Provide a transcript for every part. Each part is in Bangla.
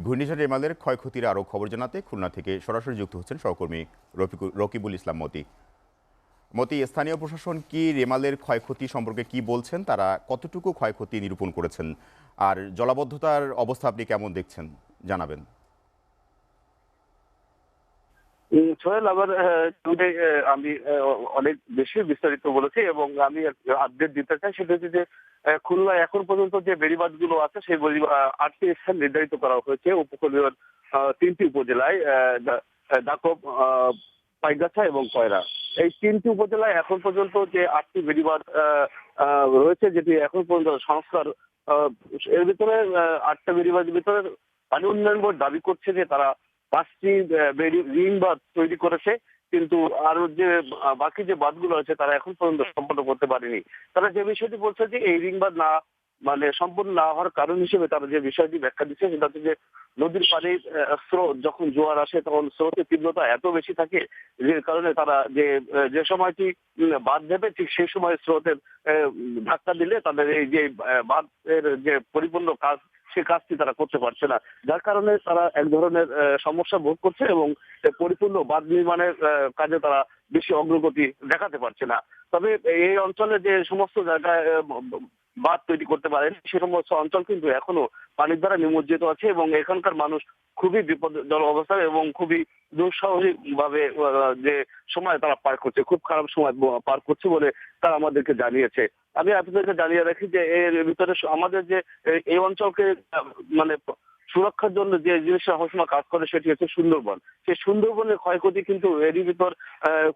ঘূর্ণিঝড় রেমালের ক্ষয়ক্ষতির আরও খবর জানাতে খুলনা থেকে সরাসরি যুক্ত হচ্ছেন সহকর্মী রকিবুল ইসলাম মতি। স্থানীয় প্রশাসন কি রেমালের ক্ষয়ক্ষতি সম্পর্কে কি বলছেন, তারা কতটুকু ক্ষয়ক্ষতি নিরূপণ করেছেন, আর জলাবদ্ধতার অবস্থা আপনি কেমন দেখছেন জানাবেন। সোহেল, আবার আমি অনেক বেশি বিস্তারিত বলেছি এবং আমি আপডেট দিতে চাই। সেটা হচ্ছে যে খুলনা এখন পর্যন্ত যে বেড়িবাঁধ গুলো আছে সেই 8টি স্থান নির্ধারিত করা হয়েছে উপকূলীয় 3টি উপজেলায়, দাকব, পাইগাছা এবং কয়রা। এই 3টি উপজেলায় এখন পর্যন্ত যে 8টি বেড়িবাঁধ রয়েছে, যেটি এখন পর্যন্ত সংস্কার, এর ভিতরে 8টা বেড়িবাঁধের ভিতরে পানি উন্নয়ন বোর্ড দাবি করছে যে তারা 5টি রিং বাঁধ তৈরি করেছে, কিন্তু আরো যে বাকি যে বাঁধগুলো আছে তারা এখন পর্যন্ত সম্পন্ন করতে পারেনি। তারা যে বিষয়টি বলছে যে এই রিং বাঁধ না সম্পূর্ণ না হওয়ার কারণ হিসেবে তারা যে বিষয়টি ব্যাখ্যা দিচ্ছে সেটা হচ্ছে যে নদীর পানির স্রোত, যখন জোয়ার আসে তখন স্রোতের তীব্রতা এত বেশি থাকে যে কারণে তারা যে সময়টি বাঁধ দেবে ঠিক সেই সময় স্রোতের ধাক্কা দিলে তাদের এই যে বাঁধের যে পরিপূর্ণ কাজ সেই কাজটি তারা করতে পারছে না, যার কারণে তারা এক ধরনের সমস্যা ভোগ করছে এবং পরিপূর্ণ বাঁধ নির্মাণের কাজে তারা বেশি অগ্রগতি দেখাতে পারছে না। তবে এই অঞ্চলে যে সমস্ত জায়গায় বাঁধ তৈরি করতে পারেন সে সমস্ত অঞ্চল কিন্তু এখনো পানির দ্বারা নিমজ্জিত আছে এবং এখানকার মানুষ খুবই বিপজ্জনক অবস্থায় এবং খুবই দুঃসাহসিক ভাবে যে সময় তারা পার করছে, খুব খারাপ সময় পার করছে বলে তারা আমাদেরকে জানিয়েছে। আমি আপনাদেরকে জানিয়ে রাখি যে এর ভিতরে আমাদের যে এই অঞ্চলকে মানে সুরক্ষার জন্য যে জিনিসটা সবসময় কাজ করে সেটি হচ্ছে সুন্দরবন। সেই সুন্দরবনের ক্ষয়ক্ষতি কিন্তু এরই ভিতর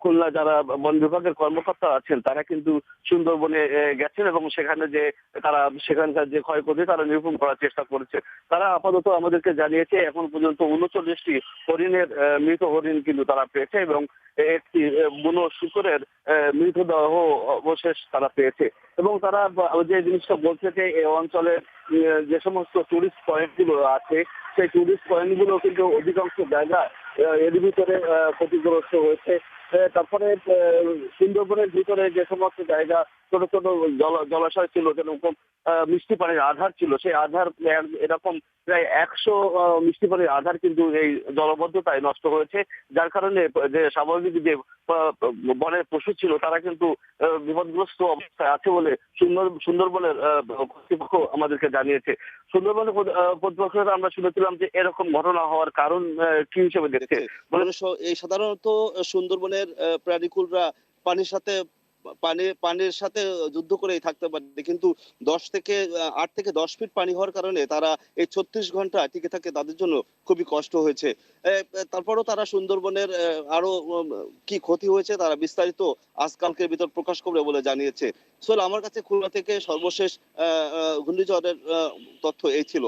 খুলনা যারা বন বিভাগের কর্মকর্তা আছেন তারা কিন্তু সুন্দরবনে গেছেন এবং সেখানে যে তারা সেখানকার যে ক্ষয়ক্ষতি তারা নিরূপণ করার চেষ্টা করেছে। তারা আপাতত আমাদেরকে জানিয়েছে এখন পর্যন্ত 39টি হরিণের মৃত হরিণ কিন্তু তারা পেয়েছে এবং একটি বুনো শুকরের মৃতদেহ অবশেষ তারা পেয়েছে। এবং তারা যে জিনিসটা বলছে যে এই অঞ্চলে যে সমস্ত টুরিস্ট পয়েন্ট গুলো আছে সেই টুরিস্ট পয়েন্ট গুলো কিন্তু অধিকাংশ জায়গা এর ভিতরে ক্ষতিগ্রস্ত হয়েছে। তারপরে সুন্দরবনের ভিতরে যে সমস্ত জায়গা ছোট ছোট জলাশয় ছিল, যেরকম মিষ্টি পানির আধার ছিল, সেই আধার এরকম প্রায় 100 মিষ্টি পানির আধার কিন্তু এই জলবদ্ধতায় নষ্ট হয়েছে, যার কারণে যে স্বাভাবিক যে বনের পশু ছিল তারা কিন্তু বিপদগ্রস্ত অবস্থায় আছে বলে সুন্দরবনের কর্তৃপক্ষ আমাদেরকে জানিয়েছে। সুন্দরবনের কর্তৃপক্ষরা আমরা শুনেছিলাম যে এরকম ঘটনা হওয়ার কারণ কি হিসেবে দেখছে। এই সাধারণত সুন্দরবনের প্রাণীকুলরা পানির সাথে পানির সাথে যুদ্ধ করেই থাকতে পারে, কিন্তু 8 থেকে 10 ফিট পানি হওয়ার কারণে তারা এই 36 ঘন্টা টিকে থাকে, তাদের জন্য খুবই কষ্ট হয়েছে। তারপরও তারা সুন্দরবনের আরো কি ক্ষতি হয়েছে তারা বিস্তারিত আজকালকের ভিতর প্রকাশ করবে বলে জানিয়েছে। সোহেল, আমার কাছে খুলনা থেকে সর্বশেষ ঘূর্ণিঝড়ের তথ্য এই ছিল।